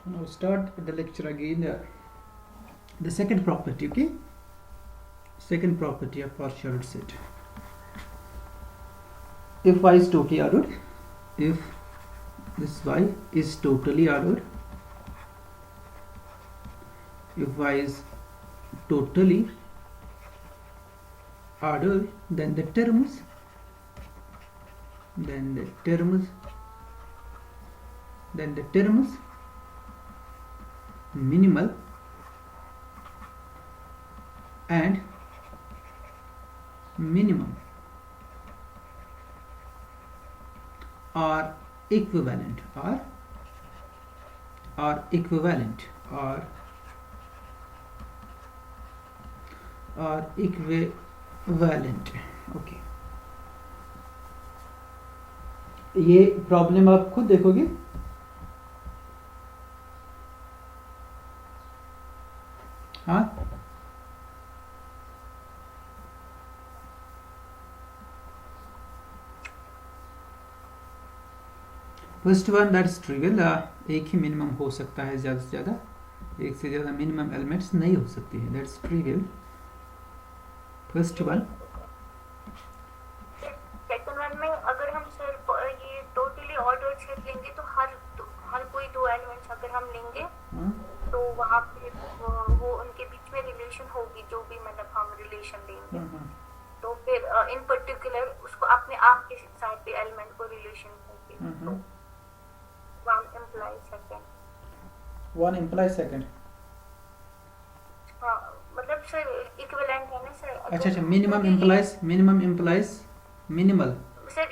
Now start the lecture again. The second property, okay? Second property of partial set. If y is totally ordered, if this y is totally ordered, if y is totally ordered, then the terms minimal and minimum are equivalent okay. ये problem आप खुद देखोगे, हाँ first one that is trivial, एक ही minimum हो सकता है, ज़्यादा से ज़्यादा एक से ज़्यादा मिनिमम एलिमेंट्स नहीं हो सकती है, that's trivial first one. Second one में अगर हम सिर्फ ये टोटली ऑर्डर्ड सेट लेंगे तो हर कोई दो एलिमेंट्स अगर हम लेंगे तो वहाँ पे वो उनके बीच में रिलेशन होगी, जो भी मतलब हम रिलेशन लेंगे तो फिर इन पर्टिकुलर उसको अपने आप के साथ भी एलिमेंट को रिलेशन होगी, तो वन इम्प्लाइज सेकंड। हाँ मतलब सर इक्विवेलेंट है ना सर। अच्छा minimum implies minimal sir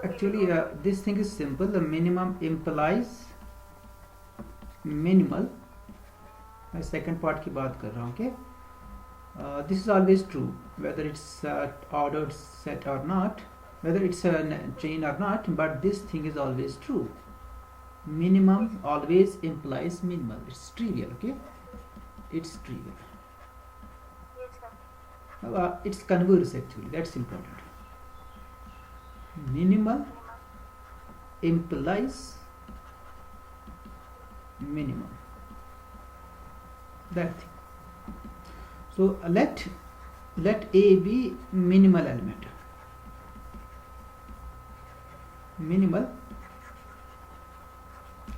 actually this thing is simple, the minimum implies minimal, मैं second part की बात कर रहा हूँ, okay? This is always true whether it's ordered set or not, whether it's a chain or not, but this thing is always true. Minimum always implies minimal. It's trivial, okay? It's trivial. yes sir. It's converse actually, that's important. Minimal implies minimum, that thing. So let A be minimal element, minimal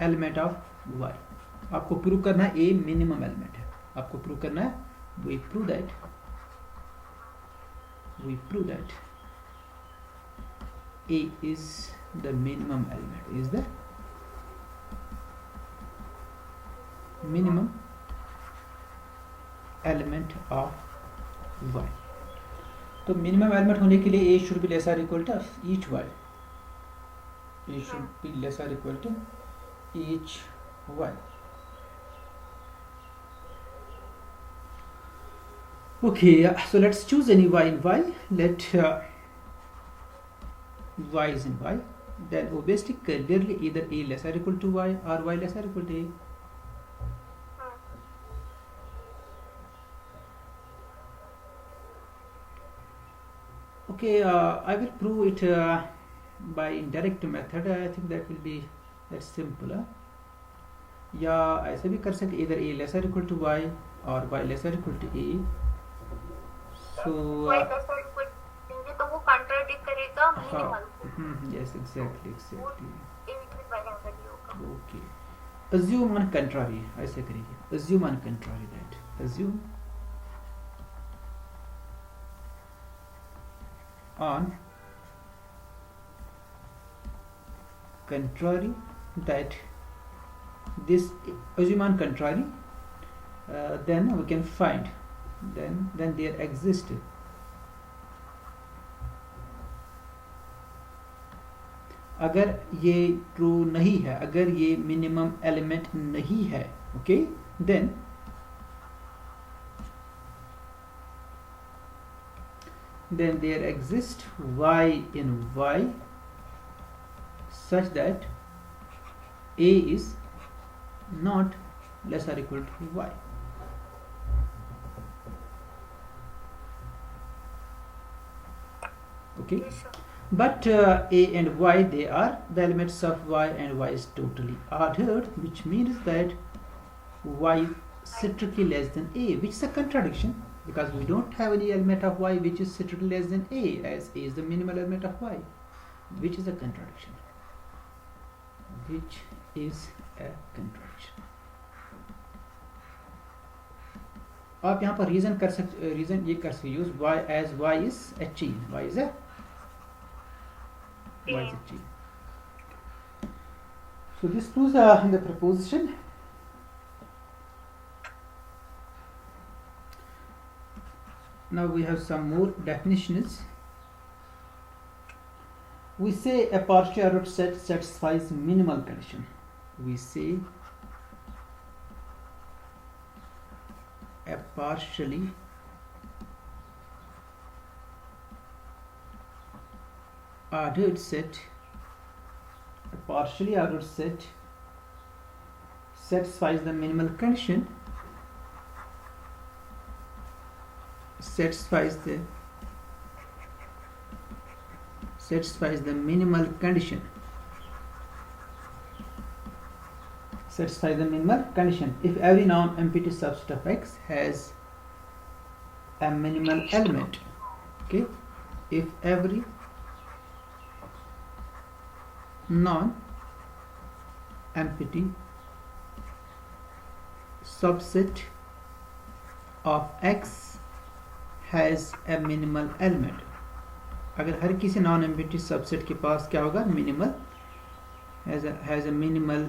element of y. आपको prove करना है A minimum element है, आपको prove करना है, we prove that A is the minimum element, is the minimum element of y. तो minimum element होने के लिए A should be less or equal to each y. A should be less or equal to each y. Okay, so let's choose any y in y. Let y is in y, then obviously clearly either A less or equal to y or y less or equal to A. Okay, I will prove it by indirect method. I think that's simple. या ऐसे भी कर सकते, either A less or equal to y or y less or equal to A. So y less or equal देंगे तो वो contradict करेगा minimal. yes exactly okay. assume on contrary, ऐसे करिए, assume on contrary that assume on contrary that this, assume on contrary, then we can find then there exists अगर ये true नहीं है, अगर ये मिनिमम एलिमेंट नहीं है, okay, then there exists y in y such that A is not less or equal to y. Okay, But a and y, they are the elements of y, and y is totally ordered, which means that y is strictly less than a, which is a contradiction because we don't have any element of y which is strictly less than a, as a is the minimal element of y, which is a contradiction. Which is a contradiction. आप यहाँ पर reason कर सकते, reason ये कर सकते use y as y is a chain, y is a chain. So this proves the proposition. Now we have some more definitions. We say a partially ordered set satisfies minimal condition. We say a partially ordered set satisfies the minimal condition, satisfies the minimal condition if every non-empty subset of x has a minimal element. Okay, if every non-empty subset of x has a minimal element. अगर हर किसी non empty subset के पास क्या होगा, minimal has a minimal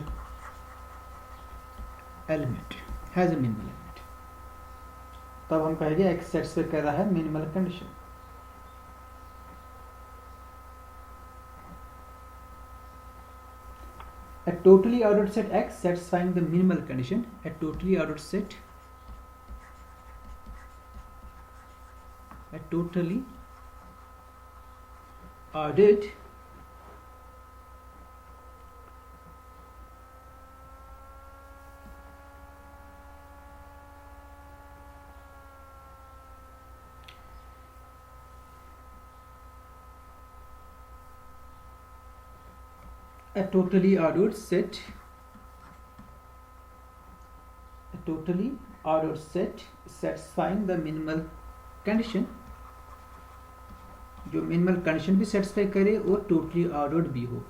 element, तब हम कहेंगे x satisfy कर रहा है minimal condition. A totally ordered set x satisfying the minimal condition. A totally ordered set ordered set satisfying the minimal condition, जो मिनिमल कंडीशन भी सेटिस्फाई करे और टोटली ऑर्डर्ड भी हो,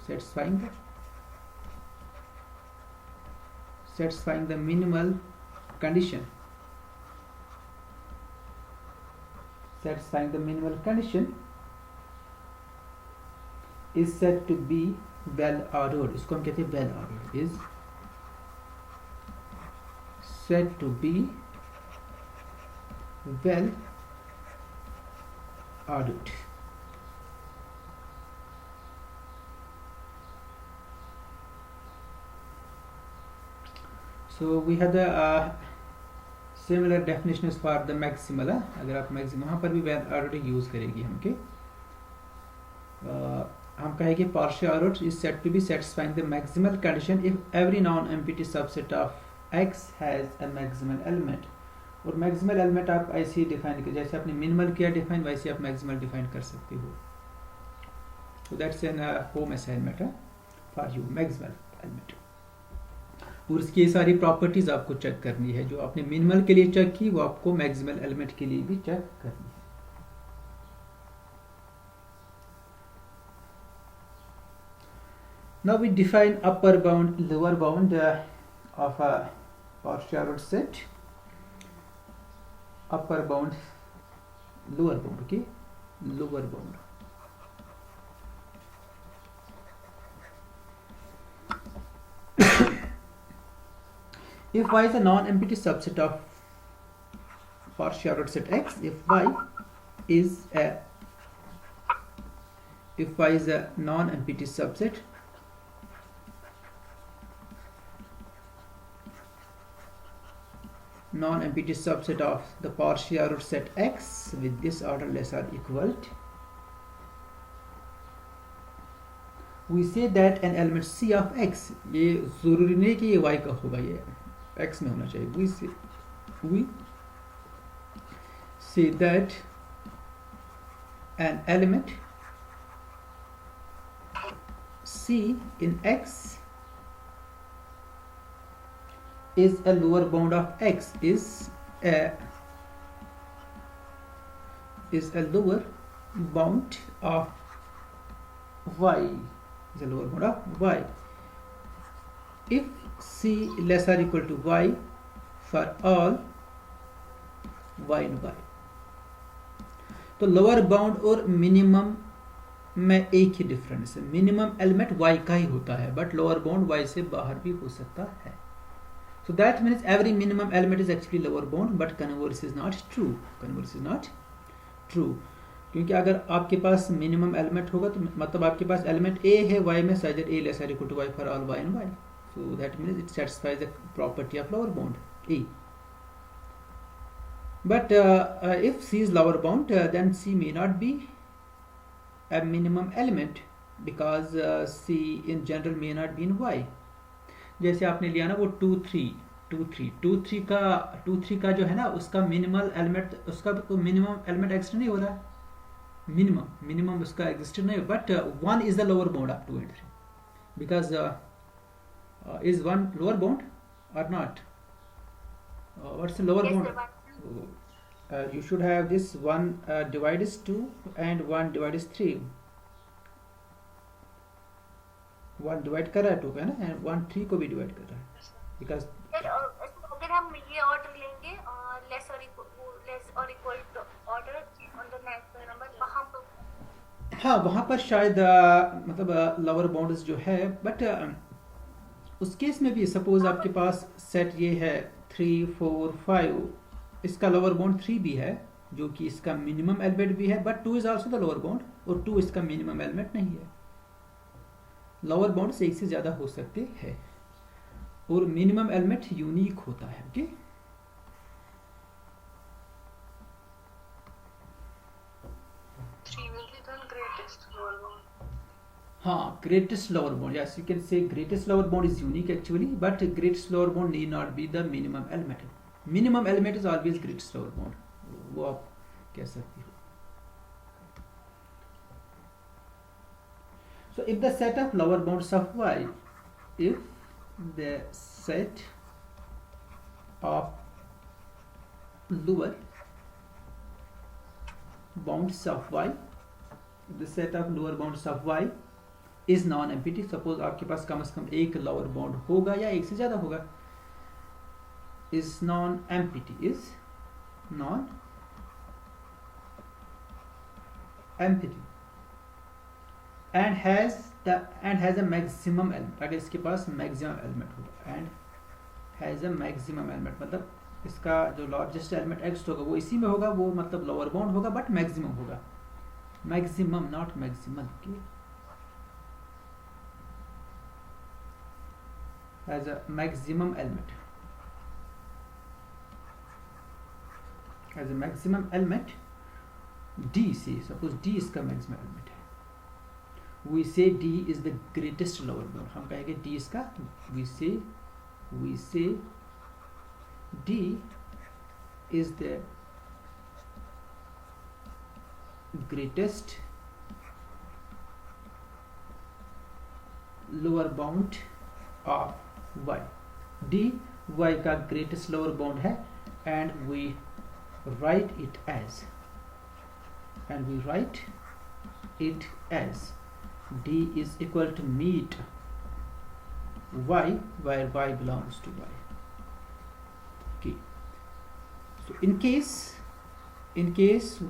satisfying the minimal condition, is said to be well ordered. इसको हम कहते हैं well ordered, is said to be well ordered. So we have the similar definitions for the maximal. अगर आप मैक्सिमम वहाँ पर भी well ordered यूज करेगी हम के हम कहेंगे partially ordered is said to be satisfying the maximal condition if every non-empty subset of x has a maximal element. और maximal element आप ऐसे ही डिफाइन कर, जैसे आपने minimal किया डिफाइन वैसे आप maximal डिफाइन कर सकते हो. So that's an home assignment for you, maximal element. और इसकी सारी प्रॉपर्टीज आपको चेक करनी है, जो आपने मिनिमल के लिए चेक की वो आपको मैक्सिमल एलिमेंट के लिए भी चेक करनी है. Now we define upper bound, lower bound of a partially ordered set. Upper bound, lower bound. Okay, lower bound. If y is a non-empty subset of partially ordered set x, if y is a non-empty subset of the partially ordered set x with this order less or equal to, we say that an element c of x, ये जरूरी नहीं कि ये y का होगा, ये x में होना चाहिए. We say that an element C in X is a lower bound of X is a lower bound of Y is a lower bound of Y if C less or equal to Y for all Y in Y. तो lower bound और minimum में एक ही difference है, minimum element y का ही होता है but lower bound y से बाहर भी हो सकता है. So that means every minimum element is actually lower bound, but converse is not true. Converse is not true. क्योंकि अगर आपके पास मिनिमम एलिमेंट होगा तो मतलब आपके पास एलिमेंट a है y में, so either a less or equal to y for all y and y. So that means it satisfies the property of lower bound a. But if C is lower bound, then C may not be a minimum element because C in general may not be in Y. जैसे आपने लिया ना वो 2 3 का जो है ना उसका मिनिमल एलिमेंट, उसका तो मिनिमम एलिमेंट एग्जिस्ट नहीं हो रहा है, मिनिमम उसका एग्जिस्ट नहीं, but 1 is the lower bound of 2 and 3 because is 1 lower bound or not? What's the lower bound? You should have this 1 divide is 2 and 1 divide is 3. 1 divide कर रहा है 2 का ना, एंड 1 3 को भी डिवाइड कर रहा है बिकॉज अगर हम ये ऑर्डर लेंगे लेस और equal to order on the next number वहां पर, हाँ वहाँ पर शायद मतलब लोअर बाउंड्स जो है, बट उस केस में भी सपोज आपके पास सेट ये है 3 4 5, इसका लोअर बाउंड 3 भी है जो कि इसका मिनिमम एलिमेंट भी है, but 2 is also the lower bound और 2 इसका मिनिमम एलिमेंट नहीं है. लोअर बाउंड से एक से ज्यादा हो सकते हैं और मिनिमम एलिमेंट यूनिक होता है. ओके हाँ, greatest lower bound, yes, you can say greatest lower bound is unique actually, but greatest lower bound need not be the minimum element. Minimum element is always greatest lower bound, वो आप कह सकते हो. So if the set of lower bounds of y, if the set of lower bounds of y, the set of lower bounds of y is non-empty, suppose आपके पास कम से कम एक lower bound होगा या एक से ज्यादा होगा, is non-empty, is non-empty and has a maximum element. अगर इसके पास maximum element होगा and has a maximum element मतलब इसका जो लार्जेस्ट एलिमेंट एक्स होगा वो इसी में होगा, वो मतलब लोअर बाउंड होगा बट मैक्सिमम होगा, maximum not maximal. Has a maximum element, as a maximum element D, say suppose D इसका maximum element है, we say D is the greatest lower bound. हम कहेंगे D इसका, we say D is the greatest lower bound of y. D y का greatest lower bound है and we write it as D is equal to meet y where y belongs to y. Okay, so in case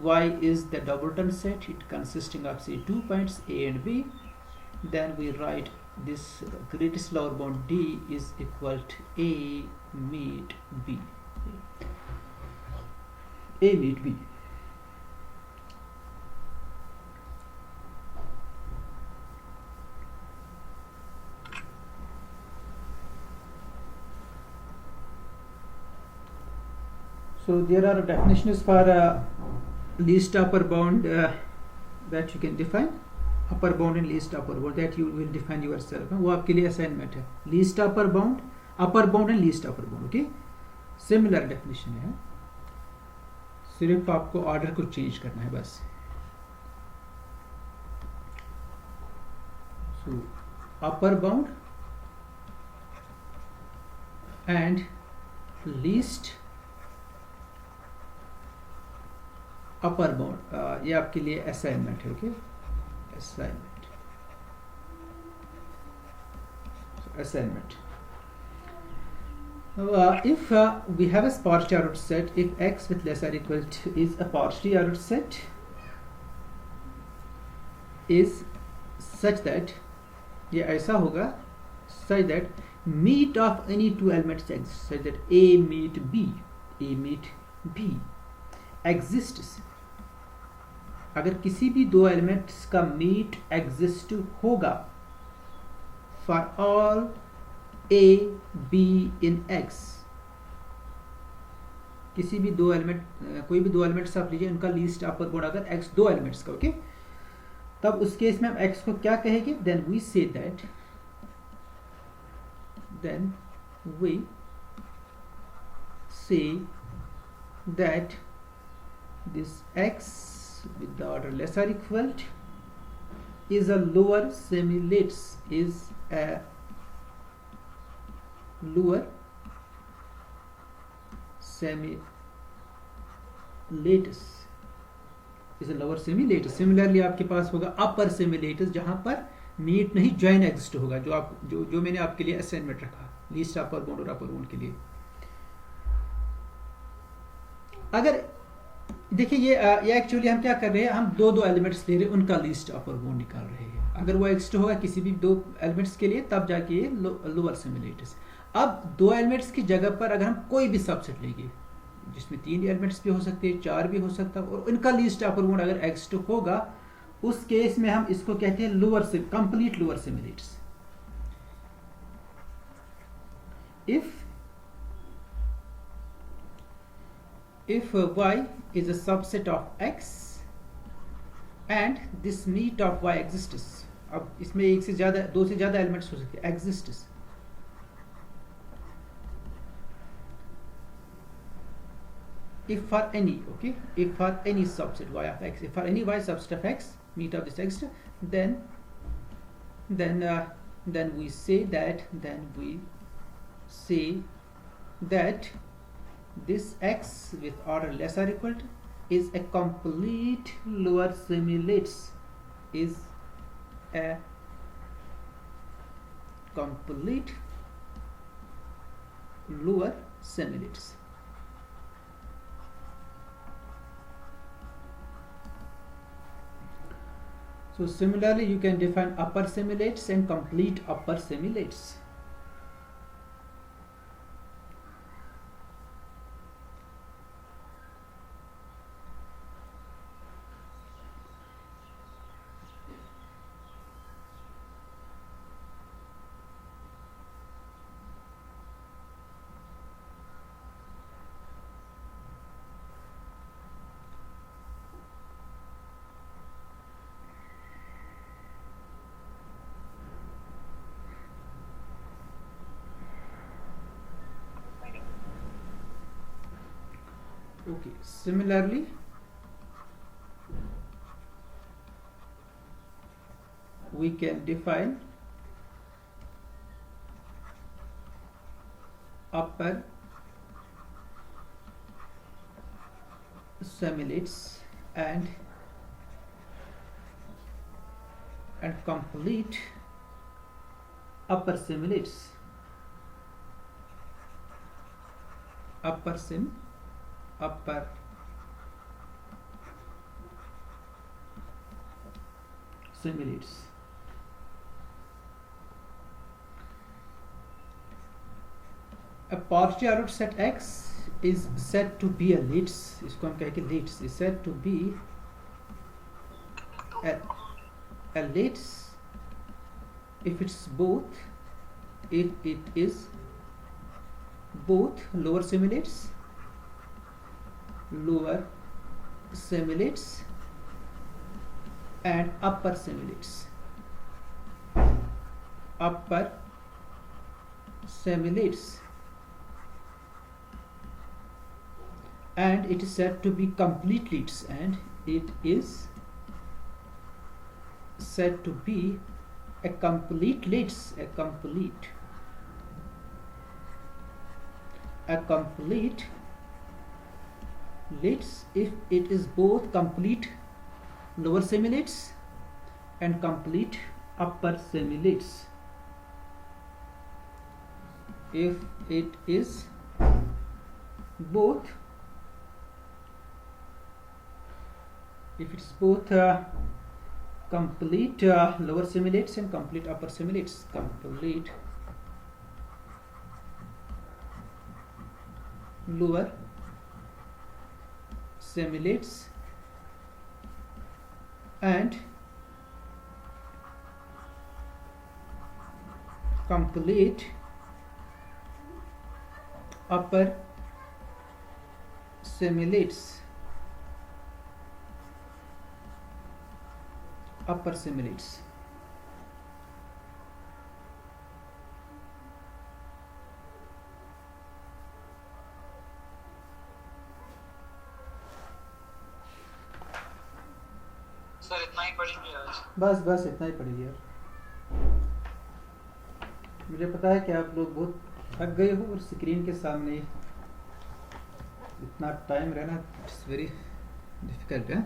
y is the doubleton set, it consisting of say 2 points a and b, then we write this greatest lower bound D is equal to A meet B. A meet B. So there are definitions for least upper bound that you can define. Upper bound and least upper bound that you will define yourself, वो आपके लिए assignment है. Least upper bound and least upper bound, okay similar definition है, सिर्फ आपको order को change करना है बस. सो upper bound and least upper bound. ये आपके लिए असाइनमेंट है. Okay, assignment. Assignment. If we have a sparsely ordered set, if x with less or equal to is a partially ordered set, is such that ये ऐसा होगा such that meet of any two elements exists, such that a meet b exists. अगर किसी भी दो elements का meet exist होगा for all A be in x. किसी भी दो एलिमेंट, कोई भी दो एलिमेंट्स आप लीजिए, उनका लीस्ट अपर बाउंड अगर एक्स दो एलिमेंट्स का, ओके, तब उस केस में हम एक्स को क्या कहेंगे? Then we say that this x with the order less or equal to is a lower semi-lattice, is a lower semi-lattice, is a lower semi-lattice. Similarly आपके पास होगा upper semi-lattice, जहां पर मीट नहीं join exist होगा, जो आप जो मैंने आपके लिए असाइनमेंट रखा लीस्ट अपर बाउंड और अपर बाउंड के लिए. अगर देखिए ये एक्चुअली हम क्या कर रहे हैं, हम दो एलिमेंट्स ले रहे हैं, उनका लीस्ट अपर बाउंड निकाल रहे हैं. अगर वो एक्सिस्ट होगा किसी भी दो एलिमेंट्स के लिए, तब जाके ये लोअर सेमी-लेटिस. अब दो एलिमेंट्स की जगह पर अगर हम कोई भी सबसेट लेंगे, जिसमें 3 एलिमेंट्स भी हो सकते हैं, 4 भी हो सकता है, और इनका लीस्ट अपर बाउंड अगर एक्सिस्ट होगा, उस केस में हम इसको कहते हैं complete lower semi-lettuce. if y is a subset of x and this meet of y exists. अब इसमें एक से ज्यादा, दो से ज्यादा एलिमेंट्स हो सकते हैं, exists. If for any subset y of x, if for any y subset of x meet of this x, then we say that this x with order less or equal to is a complete lower semi-lattice, is a complete lower semi-lattice. So similarly you can define upper semi-lattice and complete upper semi-lattice. Okay, similarly we can define upper semi-lattice and complete upper semi-lattice. Upper semi-lattice. A partially ordered set X is said to be a lattice. इसको हम कहेंगे lattice. Is said to be a lattice if it is both lower semi-lattice and upper semi-lattice. And it is said to be complete lattice, and it is said to be A complete leads, a complete leads if it is both complete lower semi-leads and complete upper semi-leads. If it is both complete lower semi-leads and complete upper semi-leads, complete lower semi-leads and complete upper semi-leads. Sir इतना ही पढ़ेंगे आज। बस इतना ही पढ़िए यार। मुझे पता है कि आप लोग बहुत थक गए हो और स्क्रीन के सामने इतना टाइम रहना इट्स वेरी डिफिकल्ट है।